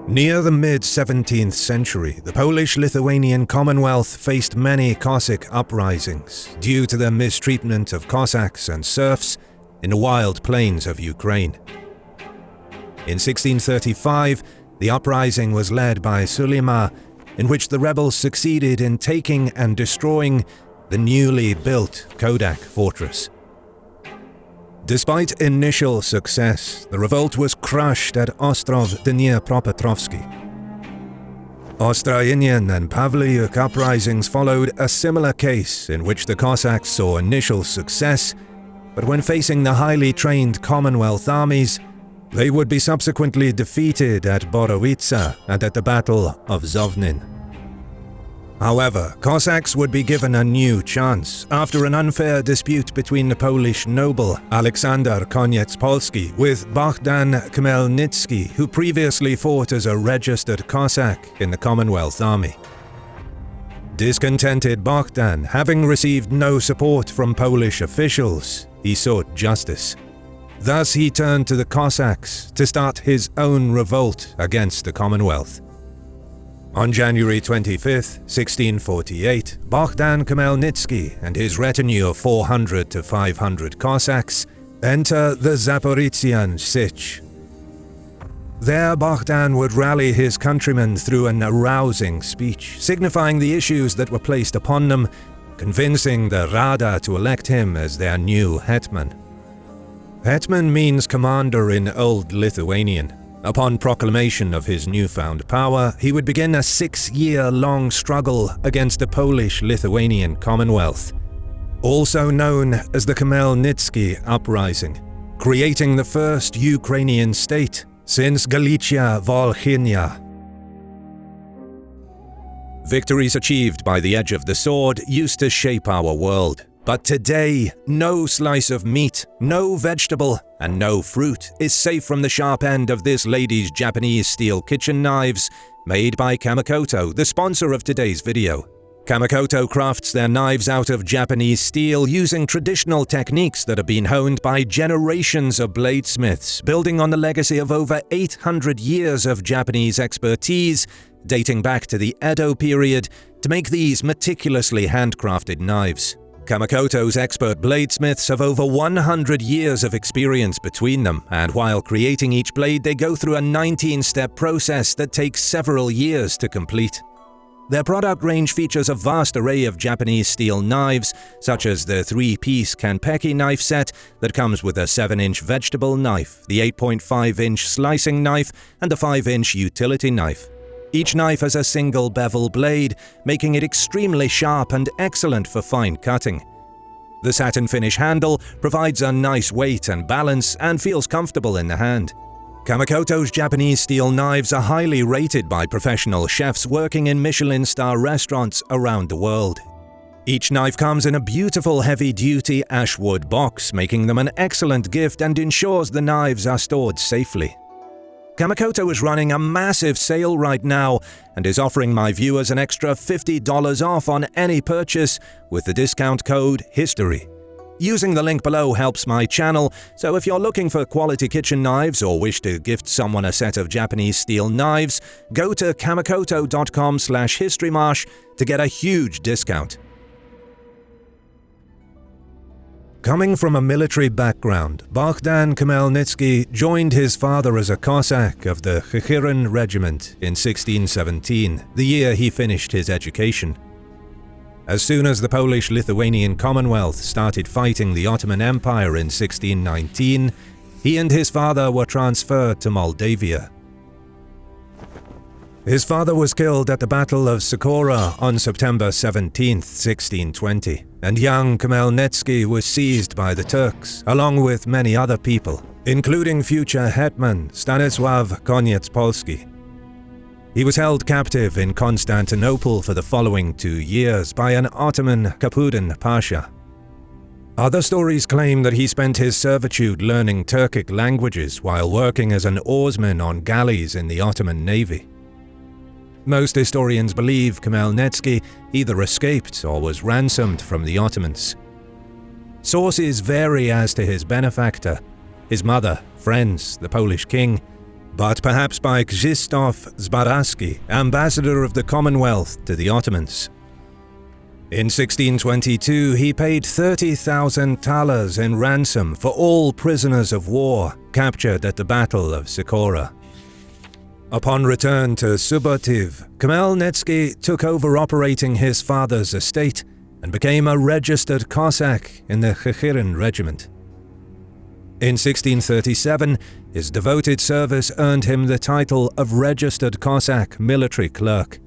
Near the mid-17th century, the Polish-Lithuanian Commonwealth faced many Cossack uprisings due to their mistreatment of Cossacks and serfs in the wild plains of Ukraine. In 1635, the uprising was led by Sulima, in which the rebels succeeded in taking and destroying the newly built Kodak fortress. Despite initial success, the revolt was crushed at Ostrov Dniepropetrovsky. Ostroyinian and Pavliuk uprisings followed a similar case in which the Cossacks saw initial success, but when facing the highly trained Commonwealth armies, they would be subsequently defeated at Borowica and at the Battle of Zhovti. However, Cossacks would be given a new chance after an unfair dispute between the Polish noble Alexander Koniecpolski with Bohdan Khmelnytsky, who previously fought as a registered Cossack in the Commonwealth army. Discontented Bohdan, having received no support from Polish officials, he sought justice. Thus he turned to the Cossacks to start his own revolt against the Commonwealth. On January 25, 1648, Bohdan Khmelnytsky and his retinue of 400 to 500 Cossacks enter the Zaporizhian Sich. There Bohdan would rally his countrymen through an arousing speech, signifying the issues that were placed upon them, convincing the Rada to elect him as their new hetman. Hetman means commander in Old Lithuanian. Upon proclamation of his newfound power, he would begin a 6-year-long struggle against the Polish-Lithuanian Commonwealth, also known as the Khmelnytsky Uprising, creating the first Ukrainian state since Galicia Volhynia. Victories achieved by the edge of the sword used to shape our world. But today, no slice of meat, no vegetable, and no fruit is safe from the sharp end of this lady's Japanese steel kitchen knives, made by Kamakoto, the sponsor of today's video. Kamakoto crafts their knives out of Japanese steel using traditional techniques that have been honed by generations of bladesmiths, building on the legacy of over 800 years of Japanese expertise, dating back to the Edo period, to make these meticulously handcrafted knives. Kamakoto's expert bladesmiths have over 100 years of experience between them, and while creating each blade they go through a 19-step process that takes several years to complete. Their product range features a vast array of Japanese steel knives, such as the 3-piece Kanpeki knife set that comes with a 7-inch vegetable knife, the 8.5-inch slicing knife, and the 5-inch utility knife. Each knife has a single bevel blade, making it extremely sharp and excellent for fine cutting. The satin finish handle provides a nice weight and balance and feels comfortable in the hand. Kamakoto's Japanese steel knives are highly rated by professional chefs working in Michelin star restaurants around the world. Each knife comes in a beautiful heavy-duty ashwood box, making them an excellent gift and ensures the knives are stored safely. Kamakoto is running a massive sale right now and is offering my viewers an extra $50 off on any purchase with the discount code HISTORY. Using the link below helps my channel, so if you're looking for quality kitchen knives or wish to gift someone a set of Japanese steel knives, go to kamakoto.com/HistoryMarche to get a huge discount. Coming from a military background, Bohdan Khmelnytsky joined his father as a Cossack of the Chichirin regiment in 1617, the year he finished his education. As soon as the Polish-Lithuanian Commonwealth started fighting the Ottoman Empire in 1619, he and his father were transferred to Moldavia. His father was killed at the Battle of Sakura on September 17, 1620, and young Khmelnytsky was seized by the Turks, along with many other people, including future hetman Stanisław Koniecpolski. He was held captive in Constantinople for the following 2 years by an Ottoman Kapudin Pasha. Other stories claim that he spent his servitude learning Turkic languages while working as an oarsman on galleys in the Ottoman Navy. Most historians believe Khmelnytsky either escaped or was ransomed from the Ottomans. Sources vary as to his benefactor, his mother, friends, the Polish king, but perhaps by Krzysztof Zbaraski, ambassador of the Commonwealth to the Ottomans. In 1622, he paid 30,000 thalers in ransom for all prisoners of war captured at the Battle of Sikora. Upon return to Subotiv, Khmelnytsky took over operating his father's estate and became a registered Cossack in the Khyren regiment. In 1637, his devoted service earned him the title of Registered Cossack Military Clerk.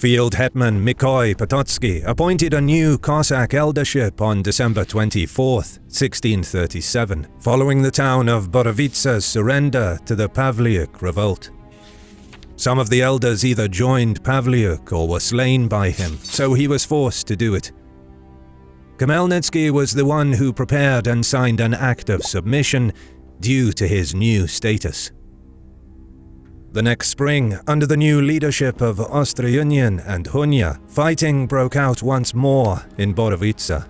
Field Hetman Mikołaj Potocki appointed a new Cossack eldership on December 24, 1637, following the town of Borovica's surrender to the Pavliuk revolt. Some of the elders either joined Pavliuk or were slain by him, so he was forced to do it. Khmelnytsky was the one who prepared and signed an act of submission due to his new status. The next spring, under the new leadership of Ostronian and Hunya, fighting broke out once more in Borovica.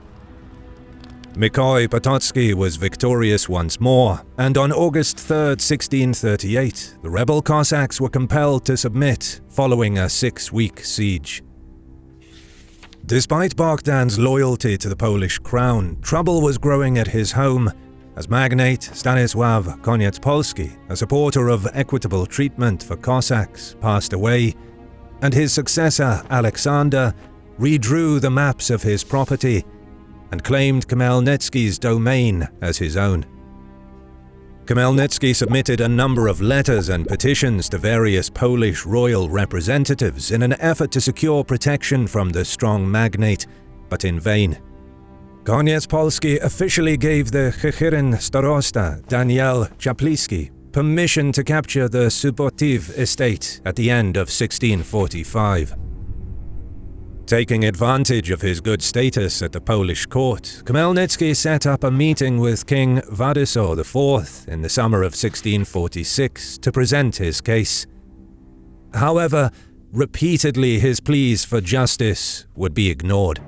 Mikołaj Potocki was victorious once more, and on August 3, 1638, the rebel Cossacks were compelled to submit following a 6-week siege. Despite Bohdan's loyalty to the Polish crown, trouble was growing at his home as magnate Stanisław Koniecpolski, a supporter of equitable treatment for Cossacks, passed away, and his successor Alexander redrew the maps of his property and claimed Khmelnytsky's domain as his own. Khmelnytsky submitted a number of letters and petitions to various Polish royal representatives in an effort to secure protection from the strong magnate, but in vain. Koniecpolski officially gave the Khyren starosta Daniel Chapliski permission to capture the Subotiv estate at the end of 1645. Taking advantage of his good status at the Polish court, Khmelnytsky set up a meeting with King Władysław IV in the summer of 1646 to present his case. However, repeatedly his pleas for justice would be ignored.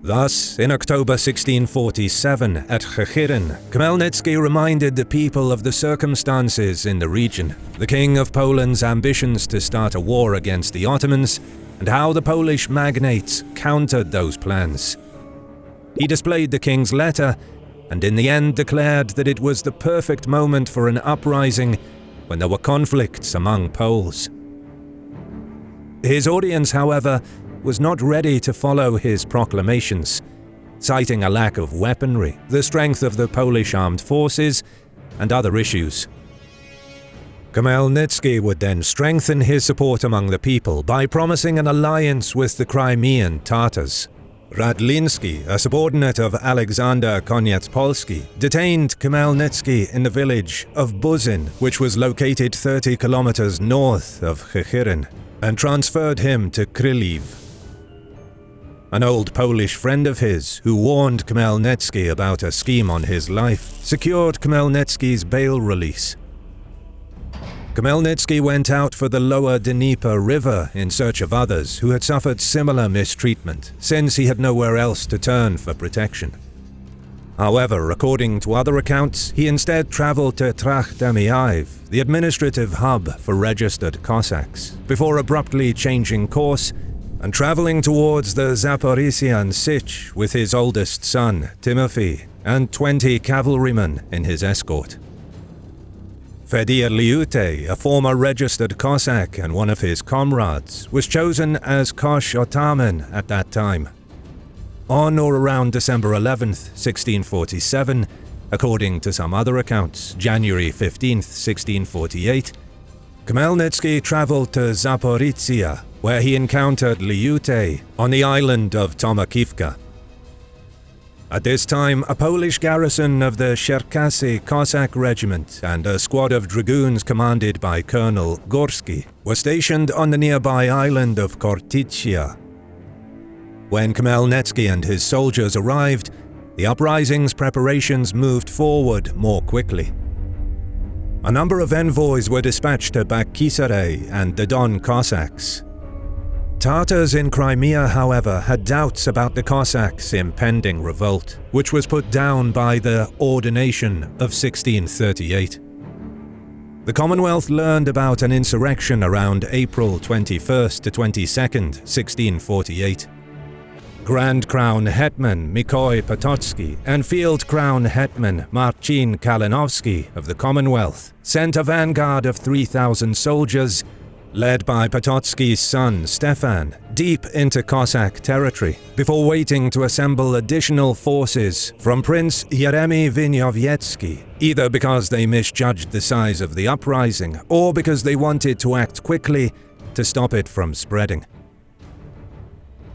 Thus, in October 1647, at Khyren, Khmelnytsky reminded the people of the circumstances in the region, the King of Poland's ambitions to start a war against the Ottomans, and how the Polish magnates countered those plans. He displayed the king's letter, and in the end declared that it was the perfect moment for an uprising when there were conflicts among Poles. His audience, however, was not ready to follow his proclamations, citing a lack of weaponry, the strength of the Polish armed forces, and other issues. Khmelnytsky would then strengthen his support among the people by promising an alliance with the Crimean Tatars. Radliński, a subordinate of Alexander Koniecpolski, detained Khmelnytsky in the village of Buzin, which was located 30 kilometers north of Khyren, and transferred him to Krylew. An old Polish friend of his, who warned Khmelnytsky about a scheme on his life, secured Khmelnytsky's bail release. Khmelnytsky went out for the lower Dnieper River in search of others who had suffered similar mistreatment, since he had nowhere else to turn for protection. However, according to other accounts, he instead traveled to Trach-Damiaiv, the administrative hub for registered Cossacks, before abruptly changing course and traveling towards the Zaporizhian Sich with his oldest son, Timothy, and 20 cavalrymen in his escort. Fedir Liute, a former registered Cossack and one of his comrades, was chosen as Kosh Otaman at that time. On or around December 11th, 1647, according to some other accounts, January 15th, 1648, Khmelnytsky traveled to Zaporizhia, where he encountered Liute on the island of Tomakivka. At this time, a Polish garrison of the Cherkasy Cossack regiment and a squad of dragoons commanded by Colonel Gorski were stationed on the nearby island of Kortychia. When Khmelnytsky and his soldiers arrived, the uprising's preparations moved forward more quickly. A number of envoys were dispatched to Bakhchisaray and the Don Cossacks. Tatars in Crimea, however, had doubts about the Cossacks' impending revolt, which was put down by the Ordination of 1638. The Commonwealth learned about an insurrection around April 21st to 22nd, 1648. Grand Crown Hetman Mikołaj Potocki and Field Crown Hetman Marcin Kalinowski of the Commonwealth sent a vanguard of 3,000 soldiers, led by Potocki's son Stefan, deep into Cossack territory, before waiting to assemble additional forces from Prince Yeremy Winyowiecki, either because they misjudged the size of the uprising or because they wanted to act quickly to stop it from spreading.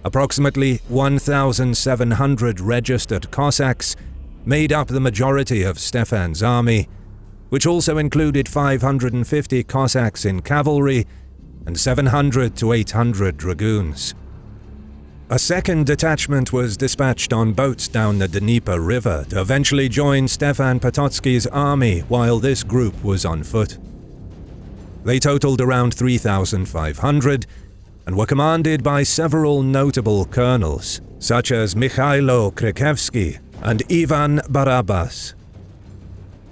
Approximately 1,700 registered Cossacks made up the majority of Stefan's army, which also included 550 Cossacks in cavalry and 700 to 800 dragoons. A second detachment was dispatched on boats down the Dnieper River to eventually join Stefan Potocki's army while this group was on foot. They totaled around 3,500 and were commanded by several notable colonels, such as Mikhailo Krykewski and Ivan Barabas.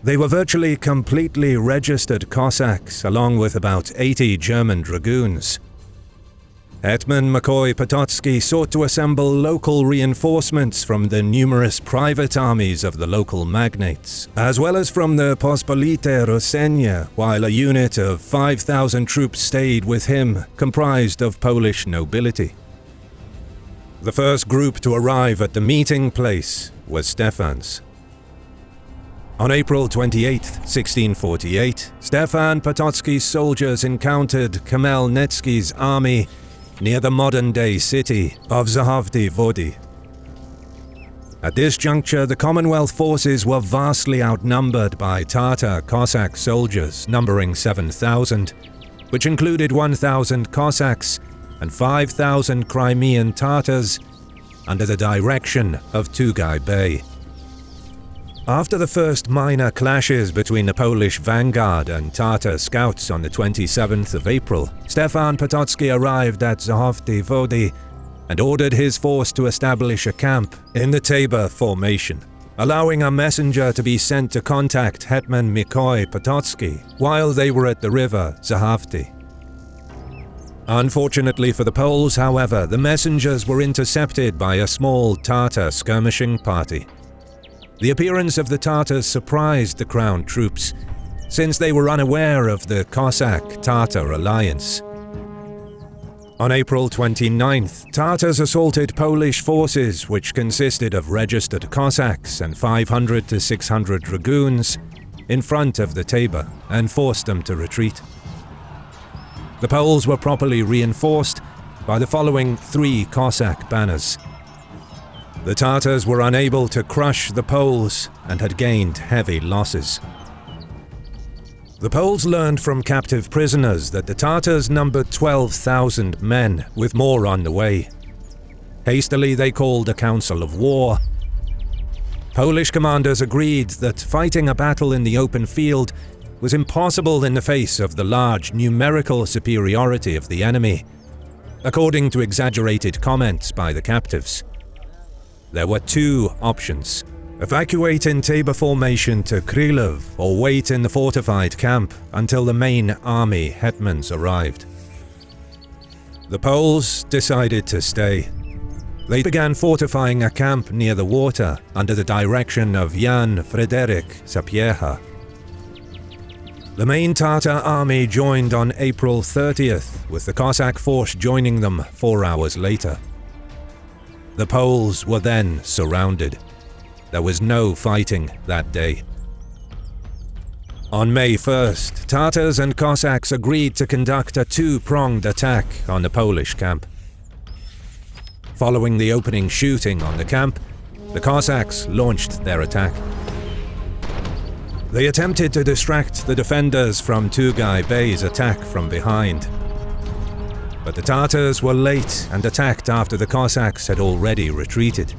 They were virtually completely registered Cossacks, along with about 80 German dragoons. Hetman Mikołaj Potocki sought to assemble local reinforcements from the numerous private armies of the local magnates, as well as from the Pospolite Rosenia, while a unit of 5,000 troops stayed with him, comprised of Polish nobility. The first group to arrive at the meeting place was Stefan's. On April 28, 1648, Stefan Potocki's soldiers encountered Khmelnytsky's army near the modern-day city of Zhovti Vody. At this juncture, the Commonwealth forces were vastly outnumbered by Tatar Cossack soldiers numbering 7,000, which included 1,000 Cossacks and 5,000 Crimean Tatars under the direction of Tugay Bey. After the first minor clashes between the Polish vanguard and Tatar scouts on the 27th of April, Stefan Potocki arrived at Zhovti Vody and ordered his force to establish a camp in the Tabor formation, allowing a messenger to be sent to contact Hetman Mikołaj Potocki while they were at the river Zhovti. Unfortunately for the Poles, however, the messengers were intercepted by a small Tatar skirmishing party. The appearance of the Tatars surprised the crown troops, since they were unaware of the Cossack-Tatar alliance. On April 29th, Tatars assaulted Polish forces which consisted of registered Cossacks and 500 to 600 dragoons in front of the Tabor and forced them to retreat. The Poles were properly reinforced by the following 3 Cossack banners. The Tatars were unable to crush the Poles and had gained heavy losses. The Poles learned from captive prisoners that the Tatars numbered 12,000 men, with more on the way. Hastily, they called a council of war. Polish commanders agreed that fighting a battle in the open field was impossible in the face of the large numerical superiority of the enemy, according to exaggerated comments by the captives. There were 2 options: evacuate in Tabor formation to Krylov or wait in the fortified camp until the main army hetmans arrived. The Poles decided to stay. They began fortifying a camp near the water under the direction of Jan Fryderyk Sapieha. The main Tatar army joined on April 30th, with the Cossack force joining them 4 hours later. The Poles were then surrounded. There was no fighting that day. On May 1st, Tatars and Cossacks agreed to conduct a 2-pronged attack on the Polish camp. Following the opening shooting on the camp, the Cossacks launched their attack. They attempted to distract the defenders from Tugay Bey's attack from behind. But the Tatars were late and attacked after the Cossacks had already retreated.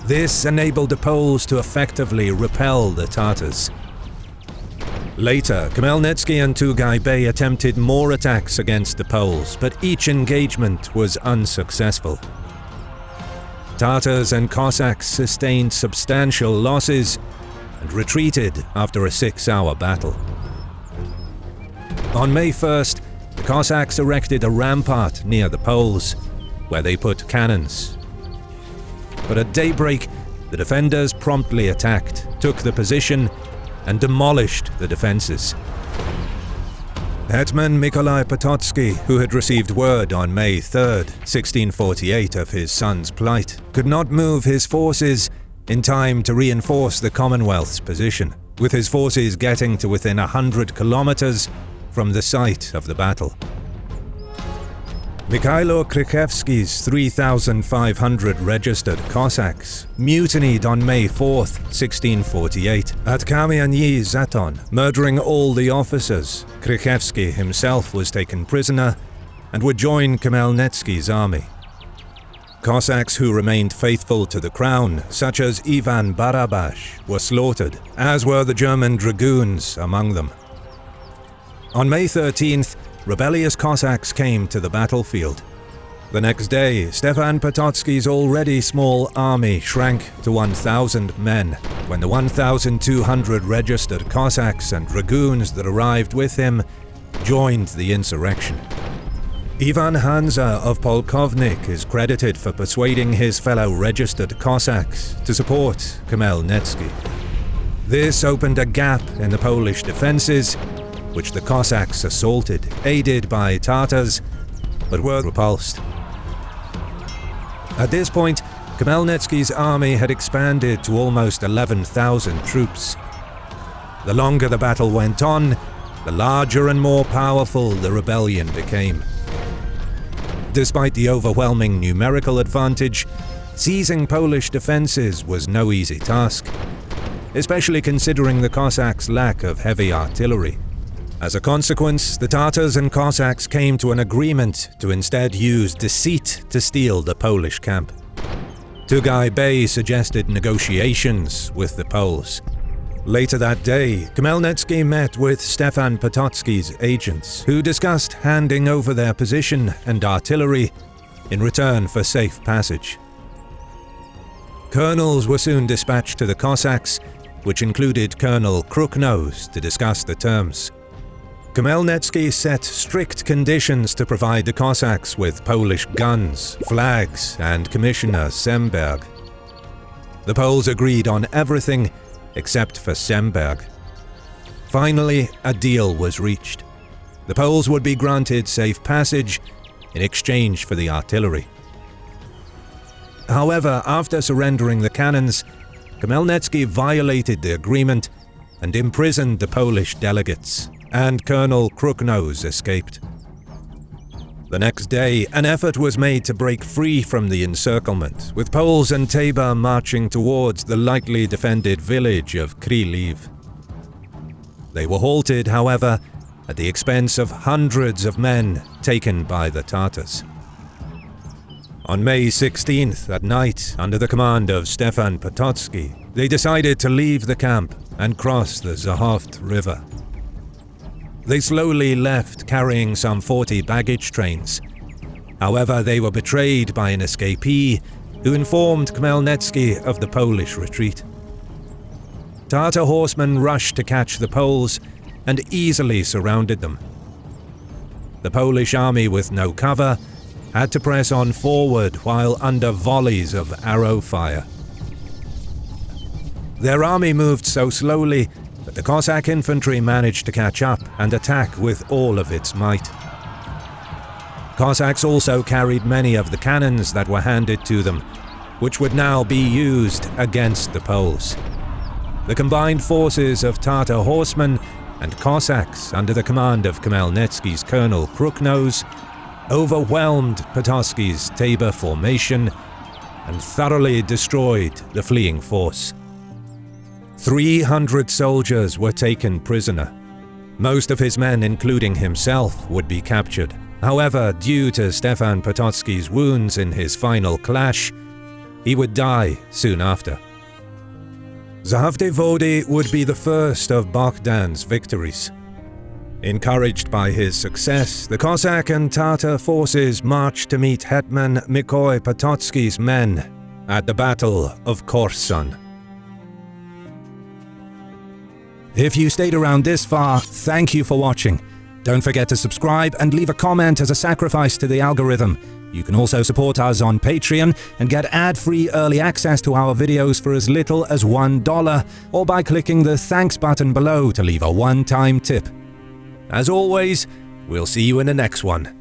This enabled the Poles to effectively repel the Tatars. Later, Khmelnytsky and Tugay Bey attempted more attacks against the Poles, but each engagement was unsuccessful. Tatars and Cossacks sustained substantial losses and retreated after a 6-hour battle. On May 1st, the Cossacks erected a rampart near the Poles, where they put cannons. But at daybreak, the defenders promptly attacked, took the position, and demolished the defenses. Hetman Mikołaj Potocki, who had received word on May 3rd, 1648 of his son's plight, could not move his forces in time to reinforce the Commonwealth's position, with his forces getting to within 100 kilometers from the site of the battle. Mikhailo Krychevsky's 3,500 registered Cossacks mutinied on May 4th, 1648, at Kamyanyi Zaton, murdering all the officers. Krychevsky himself was taken prisoner and would join Khmelnytsky's army. Cossacks who remained faithful to the crown, such as Ivan Barabash, were slaughtered, as were the German dragoons among them. On May 13th, rebellious Cossacks came to the battlefield. The next day, Stefan Potocki's already small army shrank to 1,000 men, when the 1,200 registered Cossacks and dragoons that arrived with him joined the insurrection. Ivan Hansa of Polkovnik is credited for persuading his fellow registered Cossacks to support Khmelnytsky. This opened a gap in the Polish defenses, which the Cossacks assaulted, aided by Tatars, but were repulsed. At this point, Khmelnytsky's army had expanded to almost 11,000 troops. The longer the battle went on, the larger and more powerful the rebellion became. Despite the overwhelming numerical advantage, seizing Polish defenses was no easy task, especially considering the Cossacks' lack of heavy artillery. As a consequence, the Tatars and Cossacks came to an agreement to instead use deceit to steal the Polish camp. Tugay Bey suggested negotiations with the Poles. Later that day, Khmelnytsky met with Stefan Potocki's agents, who discussed handing over their position and artillery in return for safe passage. Colonels were soon dispatched to the Cossacks, which included Colonel Crooknose, to discuss the terms. Khmelnytsky set strict conditions to provide the Cossacks with Polish guns, flags, and Commissioner Semberg. The Poles agreed on everything except for Semberg. Finally, a deal was reached. The Poles would be granted safe passage in exchange for the artillery. However, after surrendering the cannons, Khmelnytsky violated the agreement and imprisoned the Polish delegates, and Colonel Crooknose escaped. The next day, an effort was made to break free from the encirclement, with Poles and Tabor marching towards the lightly defended village of Kryliv. They were halted, however, at the expense of hundreds of men taken by the Tatars. On May 16th at night, under the command of Stefan Potocki, they decided to leave the camp and cross the Zhovti River. They slowly left, carrying some 40 baggage trains. However, they were betrayed by an escapee who informed Khmelnytsky of the Polish retreat. Tatar horsemen rushed to catch the Poles and easily surrounded them. The Polish army, with no cover, had to press on forward while under volleys of arrow fire. Their army moved so slowly that the Cossack infantry managed to catch up and attack with all of its might. Cossacks also carried many of the cannons that were handed to them, which would now be used against the Poles. The combined forces of Tatar horsemen and Cossacks under the command of Khmelnytsky's Colonel Crooknose overwhelmed Potocki's Tabor formation and thoroughly destroyed the fleeing force. 300 soldiers were taken prisoner. Most of his men, including himself, would be captured. However, due to Stefan Potocki's wounds in his final clash, he would die soon after. Zhovti Vody would be the first of Bohdan's victories. Encouraged by his success, the Cossack and Tatar forces marched to meet Hetman Mikołaj Potocki's men at the Battle of Korsun. If you stayed around this far, thank you for watching. Don't forget to subscribe and leave a comment as a sacrifice to the algorithm. You can also support us on Patreon and get ad-free early access to our videos for as little as $1, or by clicking the thanks button below to leave a one-time tip. As always, we'll see you in the next one.